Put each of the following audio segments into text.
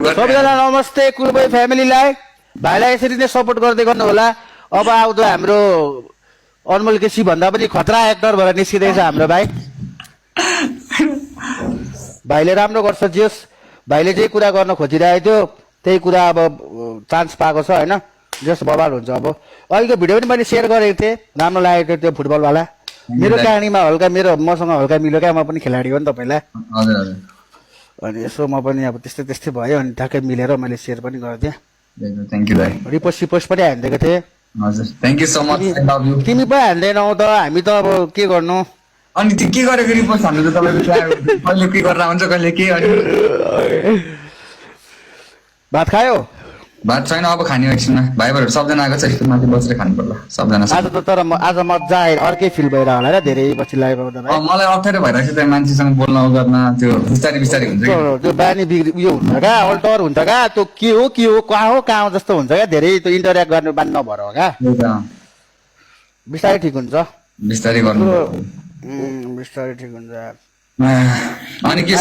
सबैजना नमस्ते कुलबाई फ्यामिलीलाई भाइलाई यसरी नै सपोर्ट गर्दै गर्नु होला। अब आउँदो हाम्रो अनमोल केसी भन्दा पनि खतरा एक्टर भएर निस्किँदैछ हाम्रो भाइ। भाइले राम्रो गर्छ जेस भाइले जे कुरा गर्न खोजिरहेको थियो त्यही कुरा अब चान्स पाएको छ होइन। जस बवाल हुन्छ। अब अहिलेको भिडियो पनि मैले सेयर गरेको थिएँ राम्रो लागेको थियो त्यो फुटबलवाला। मेरो कहानीमा हल्का मसँग हल्का मिल्यो क्या म पनि खेलाडी हो नि तपाईँलाई। अनि यसो म पनि अब त्यस्तै भयो अनि ठ्याक्कै मिलेर मैले सेयर पनि गरिदिएँ। थ्याङ्क यू भाइ। रिपोस्ट पनि हानिदिएको थिएँ। हजुर thank you so much I love you. तिमी पनि हान्दैनौ त हामी त अब के गर्नु। अनि त्यो के गरेको रिपोर्ट हान्नु त तपाईँको कहिले के गरेर हुन्छ कहिले के अनि भात खायो? भात छैन अब खाने एकछिनमा भाइबरहरू सबजना आएको छ यस्तो माथि बसेर खानु पर्ला सबजना। आज त तर आज मजा आयो अर्कै फिल भएर होला र धेरै पछि लाइभ आउँदा भाइ। मलाई अप्ठ्यारो भइरहेको छ त्यहाँ मान्छेसँग बोल्न गर्न त्यो बिस्तारै बिस्तारै हुन्छ त्यो बानी उयो हुन्छ क्या अल्टर हुन्छ क्या त्यो के हो कहाँ जस्तो हुन्छ क्या धेरै त्यो इन्टरेक्ट गर्ने बानी नभएर हो क्या। बिस्तारै ठिक हुन्छ। बिस्तारै गर्नु बिस्तारै ठिक हुन्छ। अनि के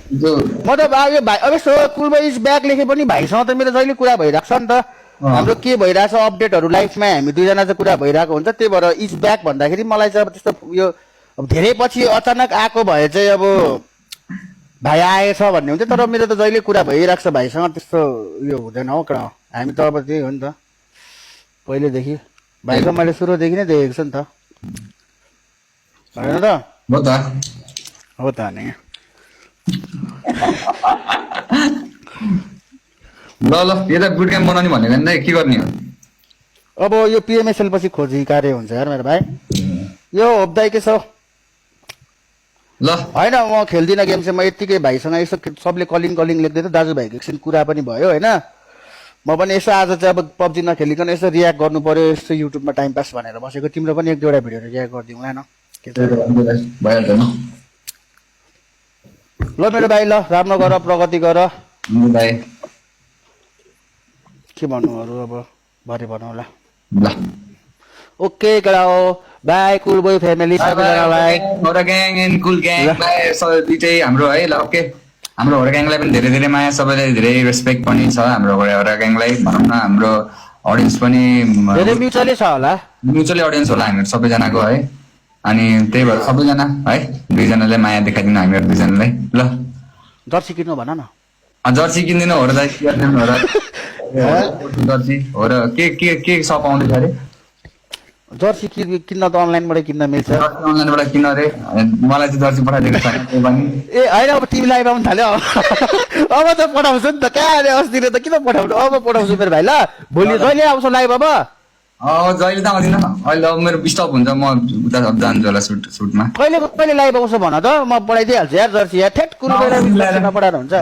म त यो भाइ अब यस्तो कुलबाई इज ब्याक लेखे पनि भाइसँग त मेरो जहिले कुरा भइरहेको छ नि त। हाम्रो के भइरहेछ अपडेटहरू लाइफमा हामी दुईजना चाहिँ कुरा भइरहेको हुन्छ त्यही भएर इज ब्याक भन्दाखेरि मलाई चाहिँ अब त्यस्तो उयो अब धेरै पछि अचानक आएको भए चाहिँ अब भाइ आएछ भन्ने हुन्छ तर मेरो त जहिले कुरा भइरहेको छ भाइसँग त्यस्तो उयो हुँदैन हौ कडा। हामी त अब त्यही हो नि त पहिलेदेखि भाइको मैले सुरुदेखि नै देखेको छु नि त होइन त हो त नि। ल यता बुट क्याम्प बनाउने भनेको नि के गर्ने हो अब यो पिएमएसएल पछि खोजी कार्य हुन्छ यार मेरो भाइ। यो होप्दै के छ ल होइन म खेल्दिनँ गेम चाहिँ म यत्तिकै भाइसँग यसो सबले कलिङ लेख्दै थियो दाजुभाइको एकछिन कुरा पनि भयो होइन। म पनि यसो आज चाहिँ अब पब्जी नखेलिकन यसो रियाक्ट गर्नु पर्यो यसो युट्युबमा टाइम पास भनेर बसेको। तिम्रो पनि एक दुईवटा भिडियो रियाक्ट गरिदिउँला न भइहाल्छ न। ल मेरो भाइ ल राम्रो गर प्रगति गर। भाइ के भन्नु अरू अब भरे भनौँला। ल ओके केटा हो बाई कुलबाई फ्यामिली सबैजनालाई होरा ग्याङ एन्ड कुल ग्याङ बाई सबै दुइटै हाम्रो है ल ओके। हाम्रो होरा ग्याङलाई पनि धेरै धेरै माया सबैलाई धेरै रेस्पेक्ट पनि छ हाम्रो होरा ग्याङलाई भनौँ न। हाम्रो अडियन्स पनि धेरै म्युचुअली छ होला म्युचुअली अडियन्स होला हामीहरू सबैजनाको है। अनि त्यही भएर सबैजना है दुईजनालाई माया देखाइदिनु हामीहरू दुईजनालाई ल। जर्सी किन्नु भन न। जर्सी किन्दिनँ हो र दाइ जर्सी हो र के सप आउँदैछ अरे जर्सी किन्न त अनलाइनबाट किन्न मिल्छ। अनलाइनबाट किन अरे मलाई चाहिँ जर्सी पठाइदिएको छैन त्यो पनि। ए होइन अब टिभी लाइभ आउनु थाल्यो अब त पठाउँछु नि त कहाँ अरे अस्ति त किन पठाउनु अब पठाउँछु मेरो भाइ ल। भोलि जहिले आउँछ लाइभ अब जहिले त आउँदिनँ अहिले अब मेरो डिस्टर्ब हुन्छ म उता जान्छु होला सुटमा। कहिले लाइभ आउँछ भन त म पठाइदिइहाल्छु यार जर्सी यार ठेट कुरो नपठाएर हुन्छ।